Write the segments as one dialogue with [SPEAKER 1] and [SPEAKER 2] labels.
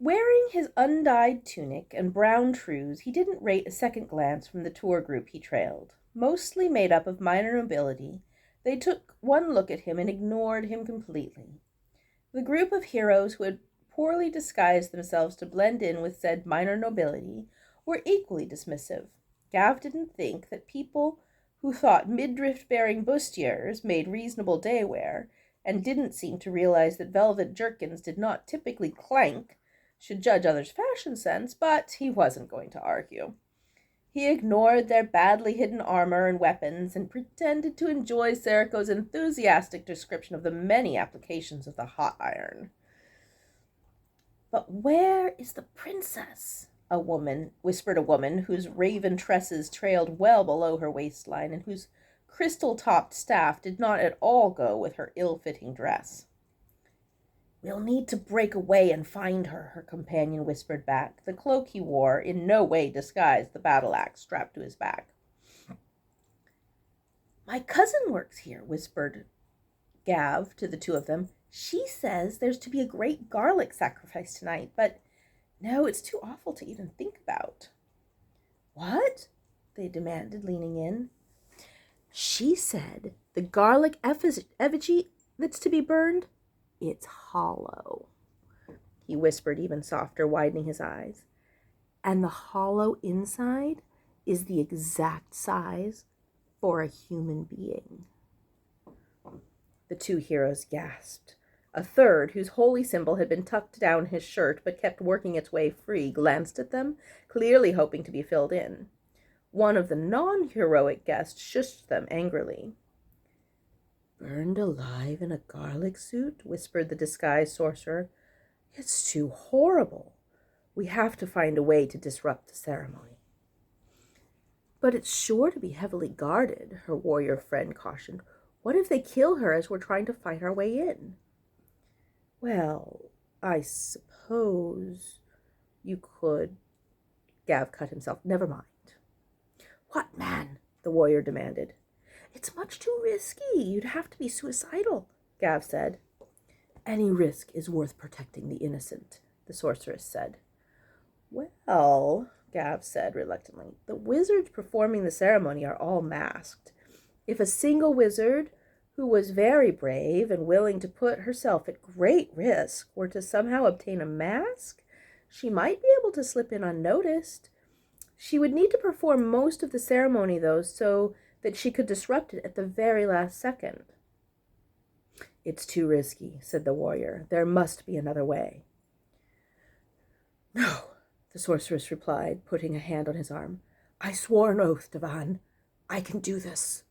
[SPEAKER 1] Wearing his undyed tunic and brown trews, he didn't rate a second glance from the tour group he trailed. Mostly made up of minor nobility, they took one look at him and ignored him completely. The group of heroes who had poorly disguised themselves to blend in with said minor nobility were equally dismissive. Gav didn't think that people who thought midriff-bearing bustiers made reasonable day wear, and didn't seem to realize that velvet jerkins did not typically clank, should judge others' fashion sense, but he wasn't going to argue. He ignored their badly hidden armor and weapons and pretended to enjoy Seriko's enthusiastic description of the many applications of the hot iron. "But where is the princess?" whispered a woman whose raven tresses trailed well below her waistline and whose crystal-topped staff did not at all go with her ill-fitting dress. "We'll need to break away and find her," her companion whispered back. The cloak he wore in no way disguised the battle-axe strapped to his back. "My cousin works here," whispered Gav to the two of them. "She says there's to be a great garlic sacrifice tonight, but no, it's too awful to even think about." "What?" they demanded, leaning in. "She said the garlic effigy that's to be burned, it's hollow," he whispered even softer, widening his eyes. "And the hollow inside is the exact size for a human being." The two heroes gasped. A third, whose holy symbol had been tucked down his shirt but kept working its way free, glanced at them, clearly hoping to be filled in. One of the non-heroic guests shushed them angrily. "Burned alive in a garlic suit?" whispered the disguised sorcerer. "It's too horrible. We have to find a way to disrupt the ceremony." "But it's sure to be heavily guarded," her warrior friend cautioned. "What if they kill her as we're trying to fight our way in?" "Well, I suppose you could—" Gav cut himself. "Never mind." "What, man?" the warrior demanded. "It's much too risky. You'd have to be suicidal," Gav said. "Any risk is worth protecting the innocent," the sorceress said. "Well," Gav said reluctantly, "the wizards performing the ceremony are all masked. If a single wizard who was very brave and willing to put herself at great risk were to somehow obtain a mask, she might be able to slip in unnoticed. She would need to perform most of the ceremony, though, so that she could disrupt it at the very last second." "It's too risky," said the warrior. "There must be another way." "No," the sorceress replied, putting a hand on his arm. "I swore an oath, Devan. I can do this."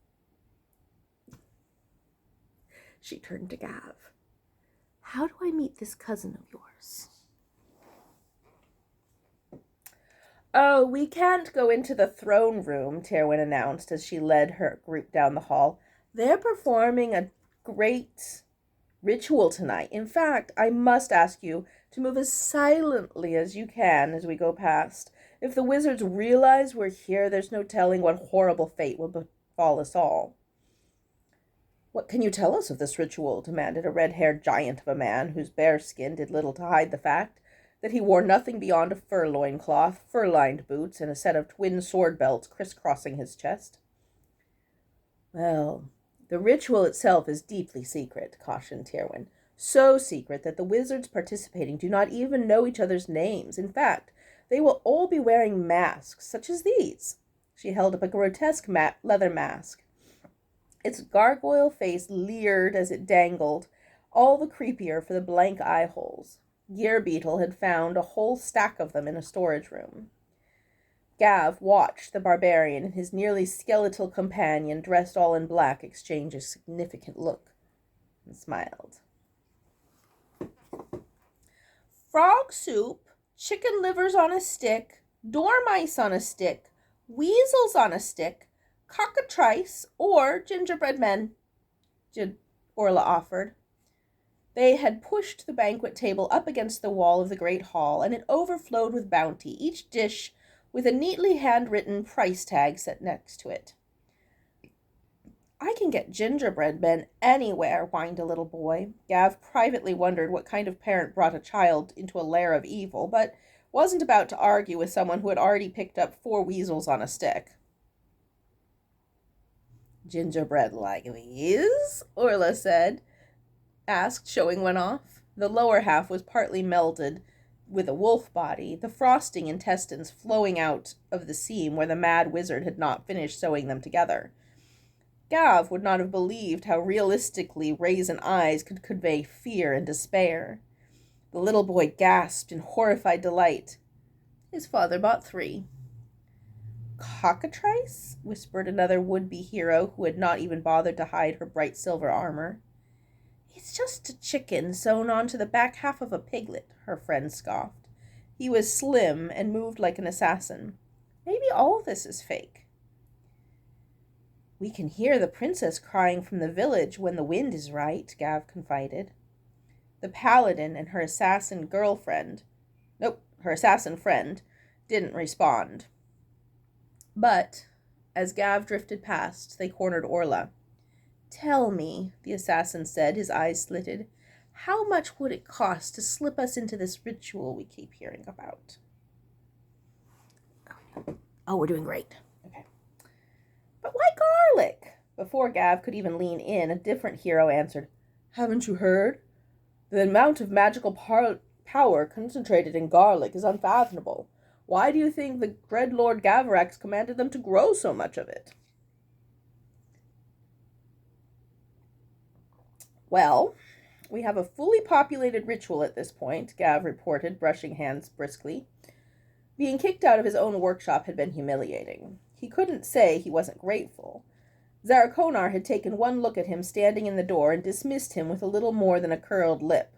[SPEAKER 1] She turned to Gav. "How do I meet this cousin of yours?" "Oh, we can't go into the throne room," Terwin announced as she led her group down the hall. "They're performing a great ritual tonight. In fact, I must ask you to move as silently as you can as we go past. If the wizards realize we're here, there's no telling what horrible fate will befall us all." "What can you tell us of this ritual?" demanded a red-haired giant of a man whose bare skin did little to hide the fact that he wore nothing beyond a fur loincloth, fur-lined boots, and a set of twin sword belts crisscrossing his chest. "Well, the ritual itself is deeply secret," cautioned Terwin. "So secret that the wizards participating do not even know each other's names. In fact, they will all be wearing masks, such as these." She held up a grotesque leather mask. Its gargoyle face leered as it dangled, all the creepier for the blank eye holes. Gearbeetle had found a whole stack of them in a storage room. Gav watched the barbarian and his nearly skeletal companion, dressed all in black, exchange a significant look, and smiled. "Frog soup, chicken livers on a stick, dormice on a stick, weasels on a stick, cockatrice, or gingerbread men," Orla offered. They had pushed the banquet table up against the wall of the great hall, and it overflowed with bounty, each dish with a neatly handwritten price tag set next to it. I can get gingerbread men anywhere, whined a little boy. Gav privately wondered what kind of parent brought a child into a lair of evil, but wasn't about to argue with someone who had already picked up 4 weasels on a stick. Gingerbread like these? Orla asked, showing one off. The lower half was partly melted with a wolf body, the frosting intestines flowing out of the seam where the mad wizard had not finished sewing them together. Gav would not have believed how realistically raisin eyes could convey fear and despair. The little boy gasped in horrified delight. His father bought 3. Cockatrice? Whispered another would-be hero who had not even bothered to hide her bright silver armor. It's just a chicken sewn onto the back half of a piglet, her friend scoffed. He was slim and moved like an assassin. Maybe all this is fake. We can hear the princess crying from the village when the wind is right, Gav confided. The paladin and her assassin friend, didn't respond. But, as Gav drifted past, they cornered Orla. Tell me, the assassin said, his eyes slitted, how much would it cost to slip us into this ritual we keep hearing about? Oh, we're doing great. Okay. But why garlic? Before Gav could even lean in, a different hero answered, Haven't you heard? The amount of magical power concentrated in garlic is unfathomable. Why do you think the dread Lord Gavarax commanded them to grow so much of it? Well, we have a fully populated ritual at this point, Gav reported, brushing hands briskly. Being kicked out of his own workshop had been humiliating. He couldn't say he wasn't grateful. Zarakonar had taken one look at him standing in the door and dismissed him with a little more than a curled lip.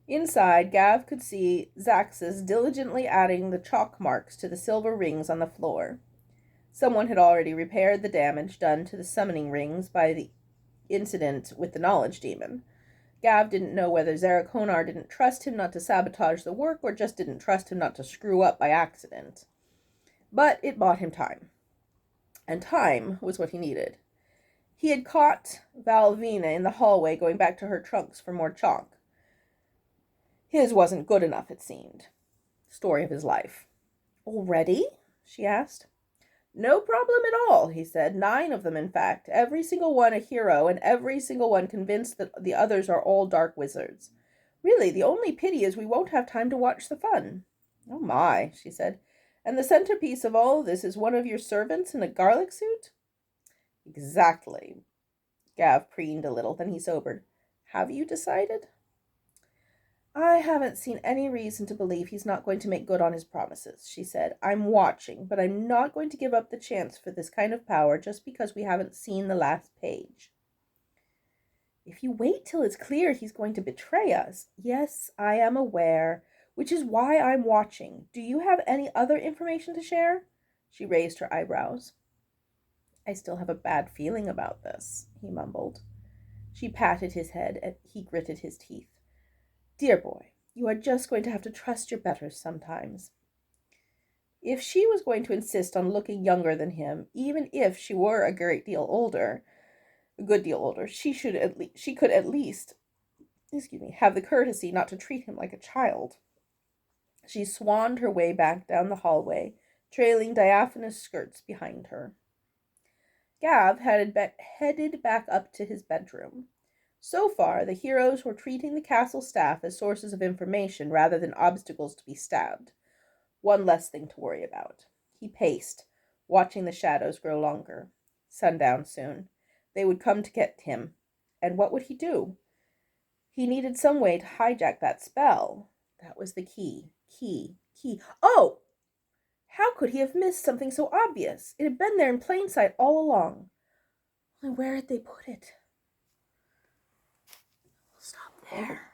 [SPEAKER 1] Inside, Gav could see Zaxus diligently adding the chalk marks to the silver rings on the floor. Someone had already repaired the damage done to the summoning rings by the incident with the knowledge demon. Gav didn't know whether Zarakonar didn't trust him not to sabotage the work or just didn't trust him not to screw up by accident. But it bought him time. And time was what he needed. He had caught Valvina in the hallway going back to her trunks for more chalk. His wasn't good enough, it seemed. Story of his life. Already? She asked. No problem at all, he said. 9 of them, in fact. Every single one a hero, and every single one convinced that the others are all dark wizards. Really, the only pity is we won't have time to watch the fun. Oh my, she said. And the centerpiece of all this is one of your servants in a garlic suit? Exactly. Gav preened a little, then he sobered. Have you decided? I haven't seen any reason to believe he's not going to make good on his promises, she said. I'm watching, but I'm not going to give up the chance for this kind of power just because we haven't seen the last page. If you wait till it's clear he's going to betray us. Yes, I am aware, which is why I'm watching. Do you have any other information to share? She raised her eyebrows. I still have a bad feeling about this, he mumbled. She patted his head, and he gritted his teeth. Dear boy, you are just going to have to trust your betters sometimes. If she was going to insist on looking younger than him, even if she were a good deal older, she could at least, have the courtesy not to treat him like a child. She swanned her way back down the hallway, trailing diaphanous skirts behind her. Gav headed back up to his bedroom. So far, the heroes were treating the castle staff as sources of information rather than obstacles to be stabbed. One less thing to worry about. He paced, watching the shadows grow longer. Sundown soon. They would come to get him. And what would he do? He needed some way to hijack that spell. That was the key. Key. Oh! How could he have missed something so obvious? It had been there in plain sight all along. Where had they put it? Stop there.